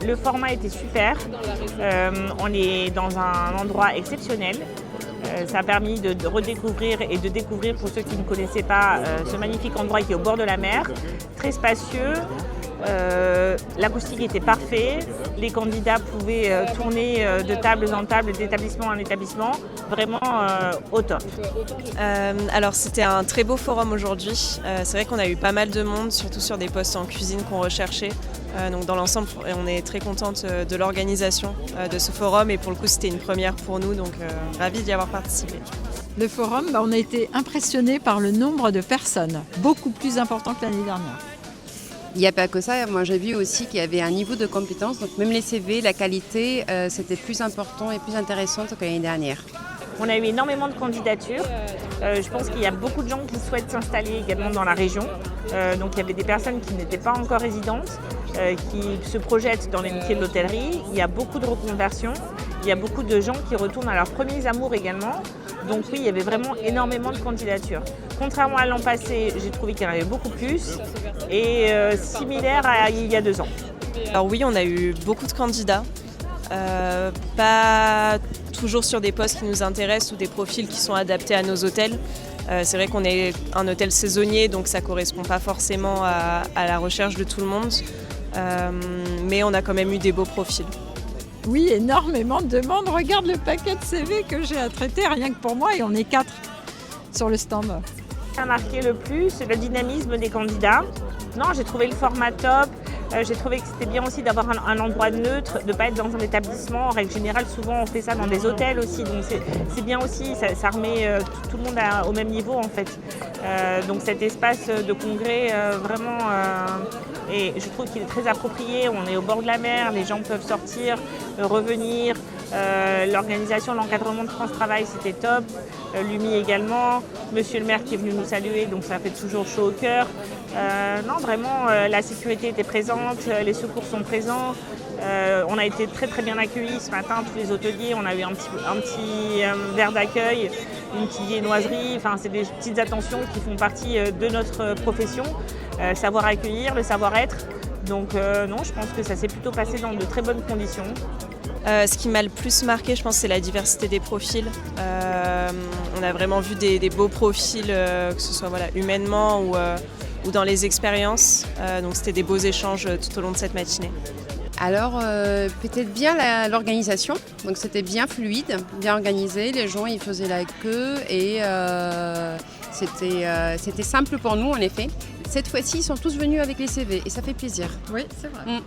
Le format était super. On est dans un endroit exceptionnel. Ça a permis de redécouvrir et de découvrir, pour ceux qui ne connaissaient pas, ce magnifique endroit qui est au bord de la mer, très spacieux. L'acoustique était parfaite, les candidats pouvaient tourner de table en table, d'établissement en établissement, vraiment au top. Alors c'était un très beau forum aujourd'hui. C'est vrai qu'on a eu pas mal de monde, surtout sur des postes en cuisine qu'on recherchait. Donc dans l'ensemble, on est très contente de l'organisation de ce forum et pour le coup c'était une première pour nous, donc ravie d'y avoir participé. Le forum, on a été impressionnés par le nombre de personnes, beaucoup plus important que l'année dernière. Il n'y a pas que ça, moi j'ai vu aussi qu'il y avait un niveau de compétence, donc même les CV, la qualité, c'était plus important et plus intéressant que l'année dernière. On a eu énormément de candidatures. Je pense qu'il y a beaucoup de gens qui souhaitent s'installer également dans la région. Donc il y avait des personnes qui n'étaient pas encore résidentes, qui se projettent dans les métiers de l'hôtellerie. Il y a beaucoup de reconversions. Il y a beaucoup de gens qui retournent à leurs premiers amours également. Donc oui, il y avait vraiment énormément de candidatures. Contrairement à l'an passé, j'ai trouvé qu'il y en avait beaucoup plus et similaire à il y a 2 ans. Alors oui, on a eu beaucoup de candidats. Pas toujours sur des postes qui nous intéressent ou des profils qui sont adaptés à nos hôtels. C'est vrai qu'on est un hôtel saisonnier, donc ça ne correspond pas forcément à la recherche de tout le monde. Mais on a quand même eu des beaux profils. Oui, énormément de demandes. Regarde le paquet de CV que j'ai à traiter, rien que pour moi, et on est 4 sur le stand. Ce qui a marqué le plus, c'est le dynamisme des candidats. Non, j'ai trouvé le format top. J'ai trouvé que c'était bien aussi d'avoir un endroit neutre, de ne pas être dans un établissement. En règle générale, souvent on fait ça dans des hôtels aussi, donc c'est bien aussi, ça remet tout le monde au même niveau en fait. Donc cet espace de congrès, vraiment, et je trouve qu'il est très approprié. On est au bord de la mer, les gens peuvent sortir, revenir. L'organisation, l'encadrement de France Travail, c'était top. L'UMI également. Monsieur le maire qui est venu nous saluer, donc ça fait toujours chaud au cœur. Non, vraiment, la sécurité était présente, les secours sont présents. On a été très très bien accueillis ce matin, tous les hôteliers. On a eu un petit verre d'accueil, une petite viennoiserie. Enfin, c'est des petites attentions qui font partie de notre profession. Savoir accueillir, le savoir-être. Donc non, je pense que ça s'est plutôt passé dans de très bonnes conditions. Ce qui m'a le plus marqué, je pense, c'est la diversité des profils. On a vraiment vu des beaux profils, que ce soit humainement ou dans les expériences. Donc c'était des beaux échanges tout au long de cette matinée. Alors peut-être bien l'organisation, donc c'était bien fluide, bien organisé, les gens ils faisaient la queue et c'était simple pour nous en effet. Cette fois-ci ils sont tous venus avec les CV et ça fait plaisir. Oui, c'est vrai.